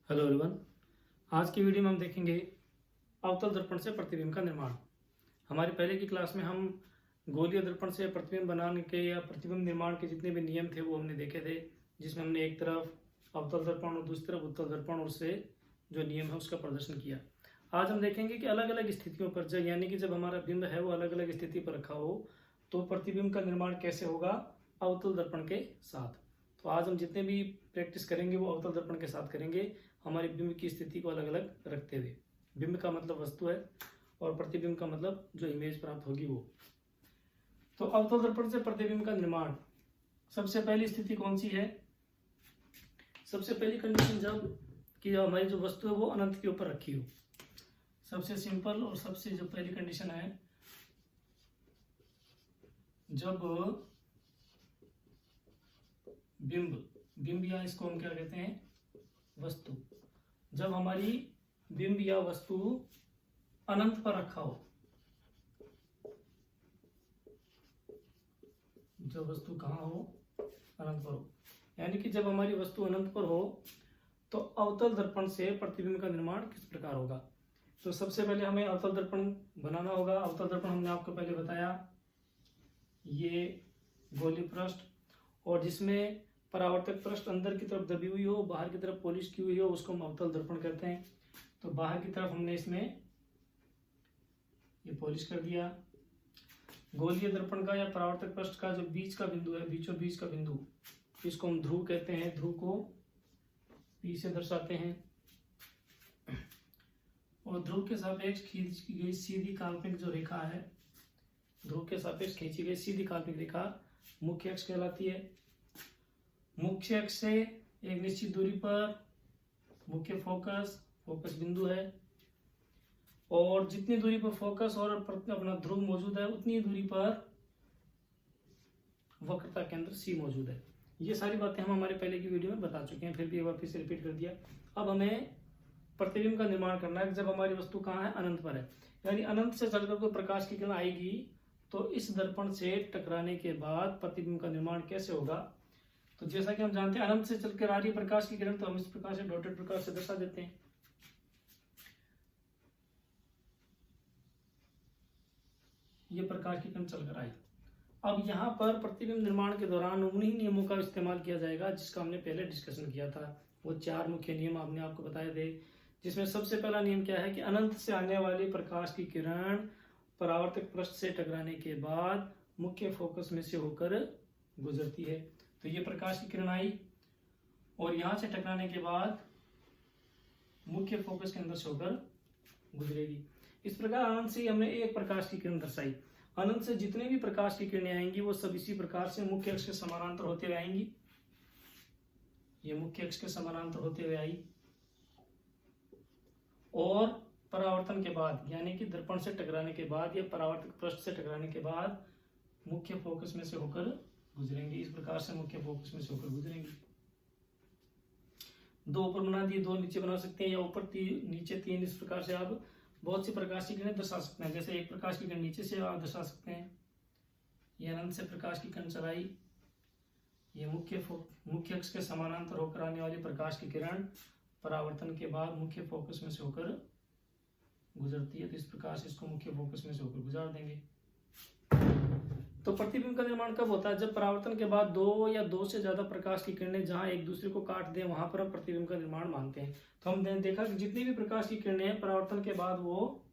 Hello everyone. आज की video में हम देखेंगे अवतल दर्पण से प्रतिबिंब का निर्माण। हमारी पहले की क्लास में हम गोलीय दर्पण से प्रतिबिंब बनाने के या प्रतिबिंब निर्माण के जितने भी नियम थे वो हमने देखे थे, जिसमें हमने एक तरफ अवतल दर्पण और दूसरी तरफ उत्तल दर्पण और उससे जो नियम है उसका प्रदर्शन किया। आज हम देखेंगे कि अलग अलग स्थितियों पर जब यानी कि जब हमारा बिंब है वो अलग अलग स्थिति पर रखा हो तो प्रतिबिंब का निर्माण कैसे होगा अवतल दर्पण के साथ। तो आज हम जितने भी प्रैक्टिस करेंगे वो अवतल दर्पण के साथ करेंगे, हमारे बिंब की स्थिति को अलग अलग रखते हुए। बिंब का मतलब वस्तु है और प्रतिबिंब का मतलब जो इमेज प्राप्त होगी वो। तो अवतल दर्पण से प्रतिबिंब का निर्माण, सबसे पहली स्थिति कौन सी है? सबसे पहली कंडीशन जब कि हमारी जो वस्तु है वो अनंत के ऊपर रखी हो। सबसे सिंपल और सबसे जो पहली कंडीशन है, जब बिंब या इसको हम क्या कहते हैं, वस्तु, जब हमारी बिंब या वस्तु अनंत पर रखा हो, जो वस्तु कहाँ हो, अनंत पर हो, यानी कि जब हमारी वस्तु अनंत पर हो तो अवतल दर्पण से प्रतिबिंब का निर्माण किस प्रकार होगा। तो सबसे पहले हमें अवतल दर्पण बनाना होगा। अवतल दर्पण हमने आपको पहले बताया, ये गोली पृष्ठ और जिसमें परावर्तक पृष्ठ अंदर की तरफ दबी हुई हो, बाहर की तरफ पॉलिश की हुई हो, उसको हम अवतल दर्पण कहते हैं। तो बाहर की तरफ हमने इसमें ये पॉलिश कर दिया। गोलीय दर्पण का या परावर्तक पृष्ठ का जो बीच का बिंदु है, बीचों बीच का बिंदु, इसको हम ध्रुव कहते हैं। ध्रुव को पी से दर्शाते हैं और ध्रुव के सापेक्ष खींची गई सीधी काल्पनिक जो रेखा है, ध्रुव के सापेक्ष खींची गई सीधी काल्पनिक रेखा मुख्य अक्ष कहलाती है। मुख्य अक्ष से एक निश्चित दूरी पर मुख्य फोकस बिंदु है और जितनी दूरी पर फोकस और अपना ध्रुव मौजूद है उतनी दूरी पर वक्रता केंद्र सी मौजूद है। ये सारी बातें हम हमारे पहले की वीडियो में बता चुके हैं, फिर भी एक बार फिर से रिपीट कर दिया। अब हमें प्रतिबिंब का निर्माण करना है जब हमारी वस्तु कहाँ है, अनंत पर है। यानी अनंत से चलकर कोई प्रकाश की किरण आएगी तो इस दर्पण से टकराने के बाद प्रतिबिंब का निर्माण कैसे होगा। तो जैसा कि हम जानते हैं अनंत से चलकर आ रही प्रकाश की किरण, तो हम इस प्रकार से डॉटेड प्रकाश से दर्शा देते हैं। ये प्रकाश की किरण चलकर आई। अब यहाँ पर प्रतिबिंब निर्माण के दौरान उन्हीं नियमों का इस्तेमाल किया जाएगा जिसका हमने पहले डिस्कशन किया था। वो 4 मुख्य नियम आपने आपको बताए थे, जिसमें सबसे पहला नियम क्या है कि अनंत से आने वाली प्रकाश की किरण परावर्तक पृष्ठ से टकराने के बाद मुख्य फोकस में से होकर गुजरती है। तो ये प्रकाश की किरण आई और यहां से टकराने के बाद मुख्य फोकस के अंदर से होकर गुजरेगी। इस प्रकार अनंत से हमने एक प्रकाश की किरण दर्शाई। अनंत से जितने भी प्रकाश की किरणें आएंगी वो सब इसी प्रकार से मुख्य अक्ष के समानांतर होते हुए आएंगी। ये मुख्य अक्ष के समानांतर होते हुए आई और परावर्तन के बाद यानी कि दर्पण से टकराने के बाद या परावर्तक पृष्ठ से टकराने के बाद मुख्य फोकस में से होकर गुजरेंगे। इस प्रकार से मुख्य फोकस में से होकर गुजरेंगे। 2 ऊपर बना दिए, 2 नीचे बना सकते हैं या ऊपर 3 नीचे 3। इस प्रकार से आप बहुत सी प्रकाश की किरणें दर्शा सकते हैं। जैसे एक प्रकाश की किरण नीचे से आप दर्शा सकते हैं, ये अनंत से प्रकाश की किरण चलाई, ये मुख्य अक्ष के समानांतर होकर आने वाली प्रकाश की किरण परावर्तन के बाद मुख्य फोकस में से होकर गुजरती है। तो इस प्रकार से इसको मुख्य फोकस में से होकर गुजार देंगे। तो प्रतिबिंब का निर्माण कब होता है? जब परावर्तन के बाद 2 या 2 से ज्यादा प्रकाश की किरणें जहां एक दूसरे को काट दें वहां पर हम प्रतिबिंब का निर्माण मानते हैं। तो हमने देखा कि जितनी भी प्रकाश की किरणें हैं परावर्तन के बाद वो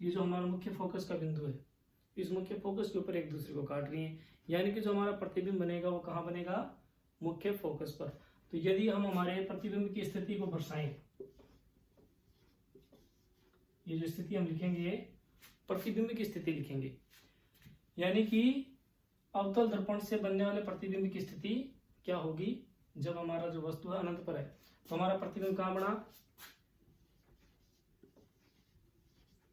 ये जो हमारा मुख्य फोकस का बिंदु है, इस मुख्य फोकस के ऊपर एक दूसरे को काट रही है, यानी कि जो हमारा प्रतिबिंब बनेगा वो कहाँ बनेगा, मुख्य फोकस पर। तो यदि हम हमारे प्रतिबिंब की स्थिति को दर्शाएं, ये जो स्थिति हम लिखेंगे प्रतिबिंब की स्थिति लिखेंगे, यानी कि अवतल दर्पण से बनने वाले प्रतिबिंब की स्थिति क्या होगी जब हमारा जो वस्तु है अनंत पर है। तो हमारा प्रतिबिंब कहां बना,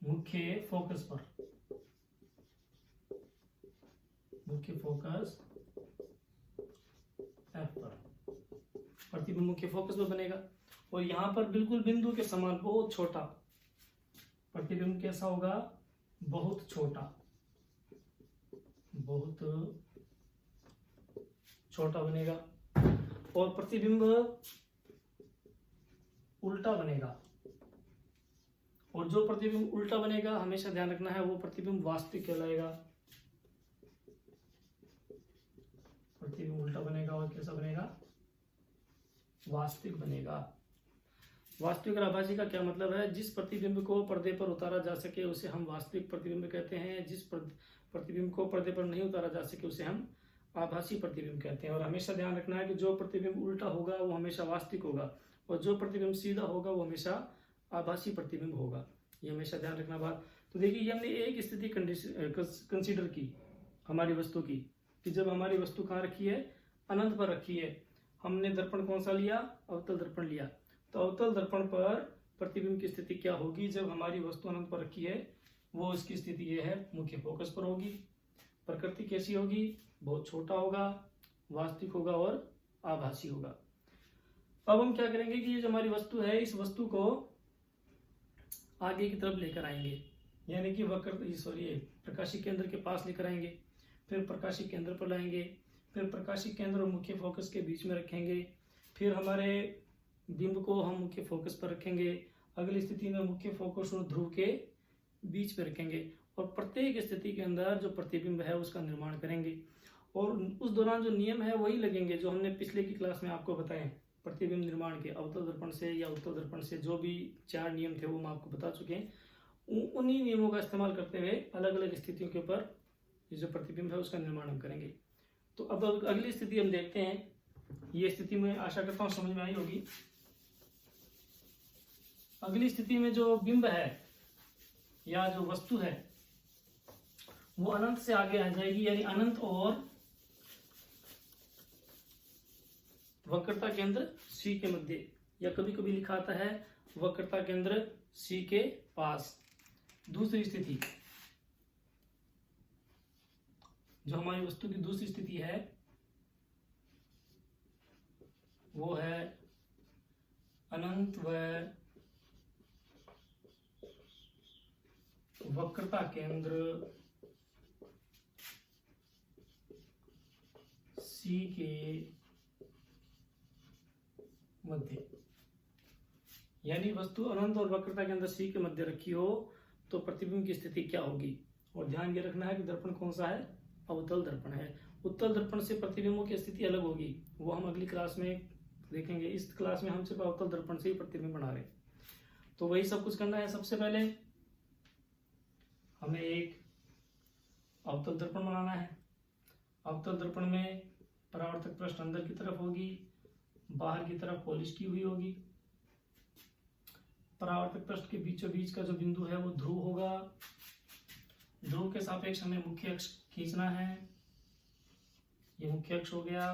मुख्य फोकस पर, मुख्य फोकस F पर प्रतिबिंब मुख्य फोकस पर बनेगा और यहां पर बिल्कुल बिंदु के समान बहुत छोटा प्रतिबिंब कैसा होगा, बहुत छोटा, बहुत छोटा बनेगा। और प्रतिबिंब उल्टा बनेगा, और जो प्रतिबिंब उल्टा बनेगा हमेशा ध्यान रखना है वो प्रतिबिंब वास्तविक कहलाएगा। प्रतिबिंब उल्टा बनेगा और कैसा बनेगा, वास्तविक बनेगा। वास्तविक और आभासी का क्या मतलब है, जिस प्रतिबिंब को पर्दे पर उतारा जा सके उसे हम वास्तविक प्रतिबिंब कहते हैं, जिस प्रतिबिंब को पर्दे पर नहीं उतारा जा सके उसे हम आभासी प्रतिबिंब कहते हैं। और हमेशा ध्यान रखना है कि जो प्रतिबिंब उल्टा होगा वो हमेशा वास्तविक होगा, और जो प्रतिबिंब सीधा होगा वो हमेशा आभासी प्रतिबिंब होगा। ये हमेशा ध्यान रखना बात। तो देखिए ये हमने एक स्थिति कंसीडर की हमारी वस्तु की, कि जब हमारी वस्तु कहाँ रखी है, अनंत पर रखी है। हमने दर्पण कौन सा लिया, अवतल दर्पण लिया। तो अवतल दर्पण पर प्रतिबिंब की स्थिति क्या होगी, जब हमारी वस्तु अनंत पर रखी है, वो इसकी स्थिति ये है, मुख्य फोकस पर होगी। प्रकृति कैसी होगी, बहुत छोटा होगा, वास्तविक होगा और आभासी होगा। अब हम क्या करेंगे कि ये जो हमारी वस्तु है, इस वस्तु को आगे की तरफ लेकर आएंगे, यानी कि प्रकाशी केंद्र के पास लेकर आएंगे, फिर प्रकाशी केंद्र पर लाएंगे, फिर प्रकाशी केंद्र और मुख्य फोकस के बीच में रखेंगे, फिर हमारे बिंब को हम मुख्य फोकस पर रखेंगे। अगली स्थिति में मुख्य फोकस और ध्रुव के बीच में रखेंगे, और प्रत्येक स्थिति के अंदर जो प्रतिबिंब है उसका निर्माण करेंगे। और उस दौरान जो नियम है वही लगेंगे जो हमने पिछले की क्लास में आपको बताए, प्रतिबिंब निर्माण के अवतल दर्पण से या उत्तल दर्पण से जो भी 4 नियम थे वो मैं आपको बता चुके हैं। उन्हीं नियमों का इस्तेमाल करते हुए अलग अलग स्थितियों के ऊपर ये जो प्रतिबिंब है उसका निर्माण हम करेंगे। तो अब अगली स्थिति हम देखते हैं। ये स्थिति में आशा करता हूँ समझ में आई होगी। अगली स्थिति में जो बिंब है या जो वस्तु है वो अनंत से आगे आ जाएगी, यानी अनंत और वक्रता केंद्र सी के मध्य, या कभी कभी लिखा आता है वक्रता केंद्र सी के पास। दूसरी स्थिति, जो हमारी वस्तु की दूसरी स्थिति है वो है अनंत व वक्रता केंद्र सी के मध्य। यानी वस्तु अनंत और वक्रता केंद्र सी के मध्य रखी हो तो प्रतिबिंब की स्थिति क्या होगी। और ध्यान ये रखना है कि दर्पण कौन सा है, अवतल दर्पण है। उत्तल दर्पण से प्रतिबिंबों की स्थिति अलग होगी, वो हम अगली क्लास में देखेंगे। इस क्लास में हम सिर्फ अवतल दर्पण से ही प्रतिबिंब बना रहे हैं। तो वही सब कुछ करना है। सबसे पहले हमें एक अवतल दर्पण बनाना है। अवतल दर्पण में परावर्तक पृष्ठ अंदर की तरफ होगी, बाहर की तरफ पॉलिश की हुई होगी। परावर्तक पृष्ठ के बीचों बीच का जो बिंदु है वो ध्रुव होगा। ध्रुव के सापेक्ष हमें मुख्य अक्ष खींचना है। ये मुख्य अक्ष हो गया।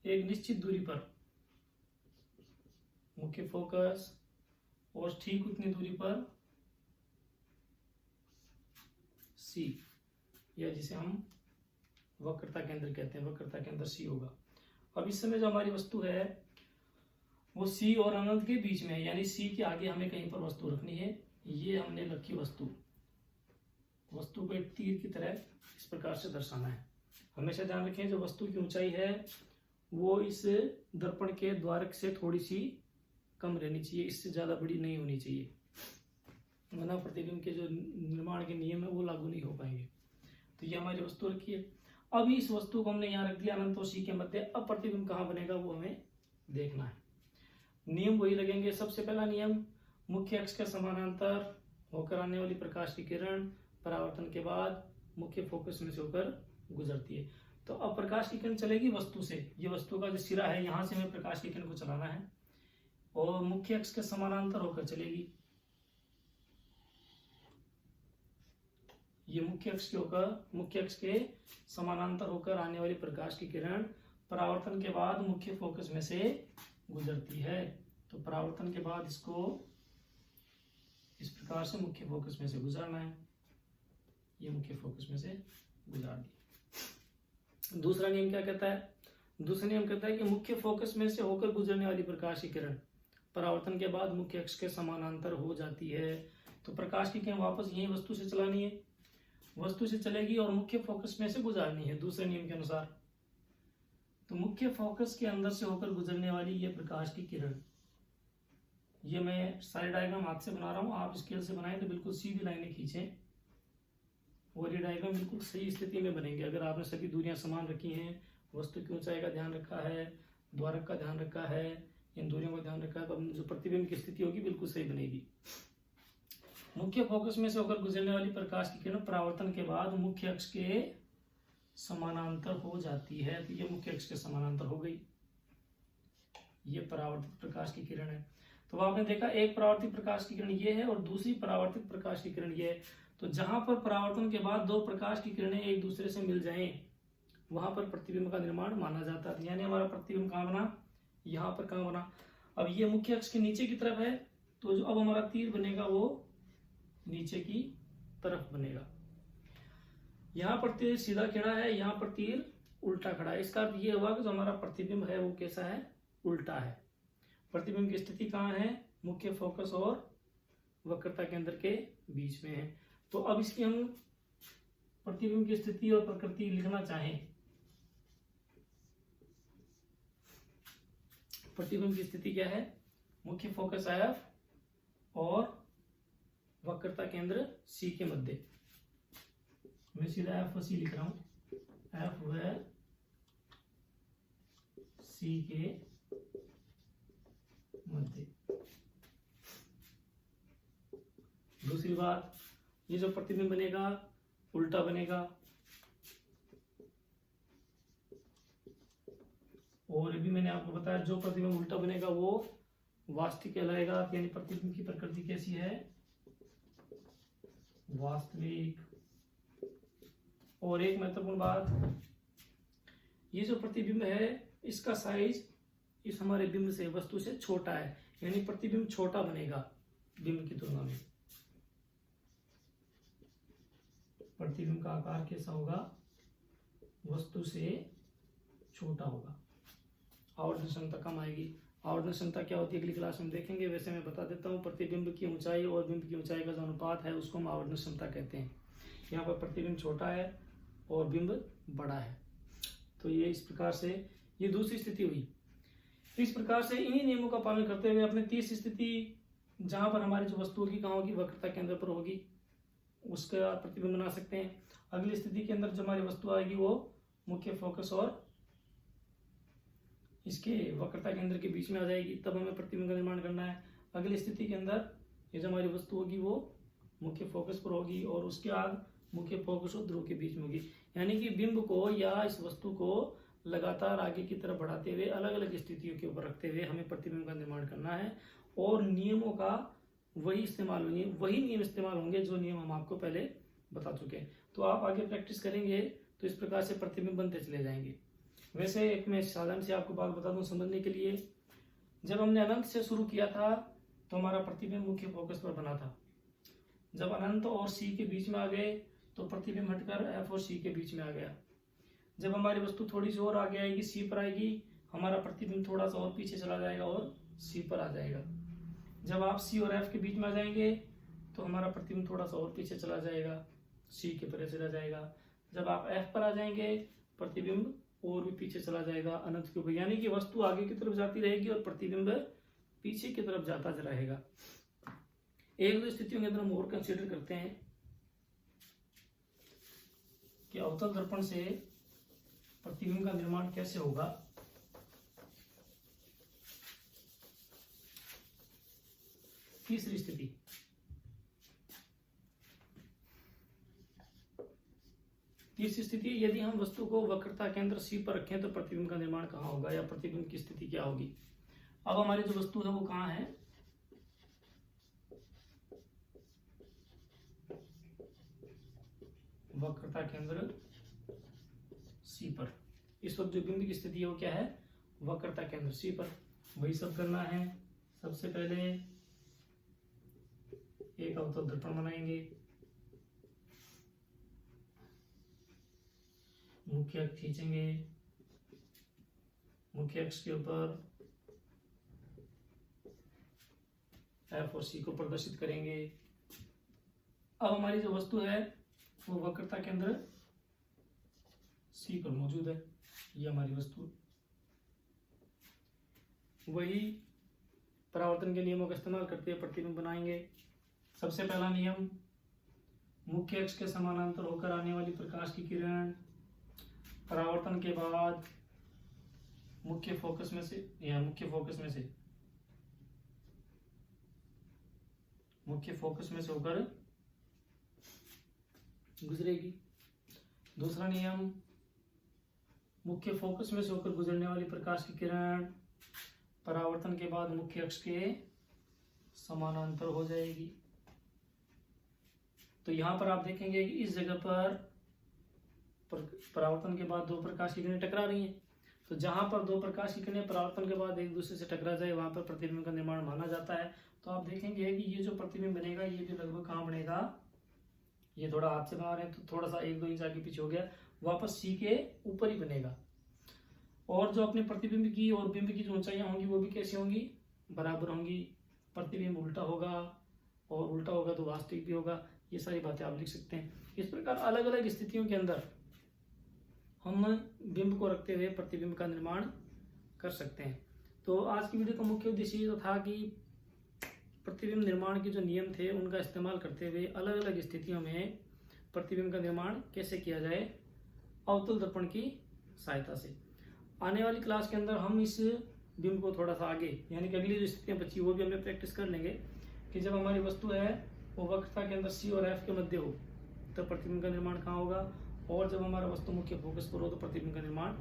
एक निश्चित दूरी पर मुख्य फोकस और ठीक उतनी दूरी पर सी, या जिसे हम वक्रता केंद्र कहते हैं, वक्रता केंद्र सी होगा। अब इस समय जो हमारी वस्तु है वो सी और अनंत के बीच में है, यानी सी के आगे हमें कहीं पर वस्तु रखनी है। ये हमने रखी वस्तु को एक तीर की तरह इस प्रकार से दर्शाना है। हमेशा ध्यान रखें जो वस्तु की ऊंचाई है वो इस दर्पण के द्वारक से थोड़ी सी कम रहनी चाहिए, इससे ज्यादा बड़ी नहीं होनी चाहिए, वरना प्रतिबिंब के जो निर्माण के नियम है वो लागू नहीं हो पाएंगे। तो ये हमारी वस्तु रखी है। अब इस वस्तु को हमने यहाँ रख दिया अनंत और सी के मध्य। अब प्रतिबिंब कहाँ बनेगा वो हमें देखना है। नियम वही लगेंगे। सबसे पहला नियम, मुख्य अक्ष के समानांतर होकर आने वाली प्रकाश की किरण परावर्तन के बाद मुख्य फोकस में से होकर गुजरती है। तो अब प्रकाश की किरण चलेगी वस्तु से, ये वस्तु का जो सिरा है यहाँ से हमें प्रकाश की किरण को चलाना है और मुख्य अक्ष के समानांतर होकर चलेगी। ये मुख्य अक्ष के समानांतर होकर आने वाली प्रकाश की किरण परावर्तन के बाद मुख्य फोकस में से गुजरती है। तो परावर्तन के बाद इसको इस प्रकार से मुख्य फोकस में से गुजरना है। ये मुख्य फोकस में से गुजार दिया। दूसरा नियम क्या कहता है? दूसरा नियम कहता है कि मुख्य फोकस में से होकर गुजरने वाली प्रकाश की किरण परावर्तन के बाद मुख्य अक्ष के समानांतर हो जाती है। तो प्रकाश की किरण वापस यही वस्तु से चलानी है, वस्तु से चलेगी और मुख्य फोकस में से गुजारनी है दूसरे नियम के अनुसार। तो मुख्य फोकस के अंदर से होकर गुजरने वाली ये प्रकाश की किरण ये मैं सारे डायग्राम हाथ से बना रहा हूँ, आप स्केल से बनाएं तो बिल्कुल सीधी लाइनें खींचें और ये डायग्राम बिल्कुल सही स्थिति में बनेंगे। अगर आपने सभी दूरियां समान रखी हैं, वस्तु की ऊंचाई का ध्यान रखा है, द्वारक का ध्यान रखा है, इन दूरियों का ध्यान रखा है, तो जो प्रतिबिंब की स्थिति होगी बिल्कुल सही बनेगी। मुख्य फोकस में से होकर गुजरने वाली प्रकाश की किरण परावर्तन के बाद मुख्य अक्ष के समानांतर हो जाती है। तो ये मुख्य अक्ष के समानांतर हो गई, ये परावर्तित प्रकाश की किरण है। तो आपने देखा एक परावर्तित प्रकाश की किरण ये है और दूसरी परावर्तित प्रकाश की किरण ये है। तो जहां पर परावर्तन के बाद दो प्रकाश की किरणें एक दूसरे से मिल जाएं, वहां पर प्रतिबिंब का निर्माण माना जाता है। यानी हमारा प्रतिबिंब कहाँ बना, यहाँ पर कहाँ बना। अब ये मुख्य अक्ष के नीचे की तरफ है, तो जो अब हमारा तीर बनेगा वो नीचे की तरफ बनेगा। यहाँ पर तीर सीधा खड़ा है, यहाँ पर तीर उल्टा खड़ा है। इसका अर्थ ये हुआ कि जो हमारा प्रतिबिंब है वो कैसा है, उल्टा है। प्रतिबिंब की स्थिति कहाँ है, मुख्य फोकस और वक्रता केंद्र के बीच में है। तो अब इसकी हम प्रतिबिंब की स्थिति और प्रकृति लिखना चाहें, प्रतिबिंब की स्थिति क्या है, मुख्य फोकस F और वक्रता केंद्र C के मध्य। मैं सीधा F व C लिख रहा हूं, F व C के मध्य। दूसरी बात, ये जो प्रतिबिंब बनेगा उल्टा बनेगा, और भी मैंने आपको बताया जो प्रतिबिंब उल्टा बनेगा वो वास्तविक कहलाएगा। यानी प्रतिबिंब की प्रकृति कैसी है, वास्तविक। और एक महत्वपूर्ण बात, ये जो प्रतिबिंब है इसका साइज इस हमारे बिंब से, वस्तु से छोटा है, यानी प्रतिबिंब छोटा बनेगा बिंब की तुलना में। प्रतिबिंब का आकार कैसा होगा, वस्तु से छोटा होगा, आवर्धन क्षमता कम आएगी। आवर्धन क्षमता क्या होती है अगली क्लास में देखेंगे। वैसे मैं बता देता हूँ, प्रतिबिंब की ऊंचाई और बिंब की ऊंचाई का जो अनुपात है उसको हम आवर्धन क्षमता कहते हैं। यहाँ पर प्रतिबिंब छोटा है और बिंब बड़ा है, तो ये इस प्रकार से ये दूसरी स्थिति हुई। इस प्रकार से इन्हीं नियमों का पालन करते हुए अपने तीसरी स्थिति, जहां पर हमारी जो वस्तु होगी कहाँ होगी, वक्रता केंद्र पर होगी, उसका प्रतिबिंब बना सकते हैं। अगली स्थिति के अंदर जो हमारी वस्तु आएगी वो मुख्य फोकस और इसके वक्रता केंद्र के बीच में आ जाएगी, तब हमें प्रतिबिंब का निर्माण करना है। अगली स्थिति के अंदर ये जो हमारी वस्तु होगी वो मुख्य फोकस पर होगी और उसके बाद मुख्य फोकस और ध्रुव के बीच में होगी। यानी कि बिंब को या इस वस्तु को लगातार आगे की तरफ बढ़ाते हुए अलग अलग स्थितियों के ऊपर रखते हुए हमें प्रतिबिंब का निर्माण करना है। और नियमों का वही इस्तेमाल होंगे, वही नियम इस्तेमाल होंगे जो नियम हम आपको पहले बता चुके हैं। तो आप आगे प्रैक्टिस करेंगे तो इस प्रकार से प्रतिबिंब बनते चले जाएंगे। वैसे एक मैं साधारण से आपको बात बता दूं समझने के लिए, जब हमने अनंत से शुरू किया था तो हमारा प्रतिबिंब मुख्य फोकस पर बना था। जब अनंत और सी के बीच में आ गए तो प्रतिबिंब हटकर एफ और सी के बीच में आ गया। जब हमारी वस्तु थोड़ी सी और आगे आएगी, सी पर आएगी, हमारा प्रतिबिंब थोड़ा सा और पीछे चला जाएगा और सी पर आ जाएगा। जब आप सी और एफ के बीच में आ जाएंगे तो हमारा प्रतिबिंब थोड़ा सा और पीछे चला जाएगा, सी के परे चला जाएगा। जब आप एफ पर आ जाएंगे प्रतिबिंब और भी पीछे चला जाएगा अनंत के ऊपर। यानी कि वस्तु आगे की तरफ जाती रहेगी और प्रतिबिंब पीछे की तरफ जाता रहेगा। एक दो स्थितियों के अंदर हम और कंसिडर करते हैं कि अवतल दर्पण से प्रतिबिंब का निर्माण कैसे होगा। तीसरी स्थिति, यदि हम वस्तु को वक्रता केंद्र सी पर रखें तो प्रतिबिंब का निर्माण कहाँ होगा या प्रतिबिंब की स्थिति क्या होगी। अब हमारी जो वस्तु है वो कहाँ है, वक्रता केंद्र सी पर। इस वक्त जो बिंब की स्थिति है वो क्या है, वक्रता केंद्र सी पर। वही सब करना है। सबसे पहले एक अवतल दर्पण बनाएंगे, मुख्य अक्ष खींचेंगे, मुख्य अक्ष के ऊपर एफ और सी को प्रदर्शित करेंगे। अब हमारी जो वस्तु है वो वक्रता केंद्र सी पर मौजूद है, ये हमारी वस्तु। वही परावर्तन के नियमों का इस्तेमाल करते हुए प्रतिबिंब बनाएंगे। सबसे पहला नियम, मुख्य अक्ष के समानांतर होकर आने वाली प्रकाश की किरण परावर्तन के बाद मुख्य फोकस में से होकर गुजरेगी। दूसरा नियम, मुख्य फोकस में से होकर गुजरने वाली प्रकाश की किरण परावर्तन के बाद मुख्य अक्ष के समानांतर हो जाएगी। तो यहां पर आप देखेंगे कि इस जगह पर परावर्तन के बाद दो प्रकाश की किरणें टकरा रही हैं। तो जहां पर दो प्रकाश की किरणें परावर्तन के बाद एक दूसरे से टकरा जाए वहां पर प्रतिबिंब का निर्माण माना जाता है। तो आप देखेंगे कि ये जो प्रतिबिंब बनेगा ये भी लगभग कहाँ बनेगा, ये थोड़ा हाथ से बना रहे हैं तो थोड़ा सा 1-2 इंच आगे पीछे हो गया, वापस सी के ऊपर ही बनेगा। और जो अपने प्रतिबिंब की और बिंब की जो ऊंचाइयां होंगी वो भी कैसी होंगी, बराबर होंगी। प्रतिबिंब उल्टा होगा और उल्टा होगा तो वास्तविक भी होगा। ये सारी बातें आप लिख सकते हैं। इस प्रकार अलग अलग स्थितियों के अंदर हम बिंब को रखते हुए प्रतिबिंब का निर्माण कर सकते हैं। तो आज की वीडियो का मुख्य उद्देश्य ये था कि प्रतिबिंब निर्माण के जो नियम थे उनका इस्तेमाल करते हुए अलग अलग स्थितियों में प्रतिबिंब का निर्माण कैसे किया जाए अवतल दर्पण की सहायता से। आने वाली क्लास के अंदर हम इस बिंब को थोड़ा सा आगे, यानी कि अगली जो स्थितियां बची वो भी हमें प्रैक्टिस कर लेंगे कि जब हमारी वस्तु है वो वक्रता के अंदर C और F के मध्य हो तो प्रतिबिंब का निर्माण कहाँ होगा, और जब हमारा वस्तु मुख्य फोकस पर हो तो प्रतिबिंब का निर्माण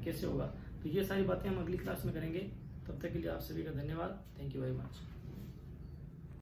कैसे होगा। तो ये सारी बातें हम अगली क्लास में करेंगे। तब तक के लिए आप सभी का धन्यवाद। Thank you very much.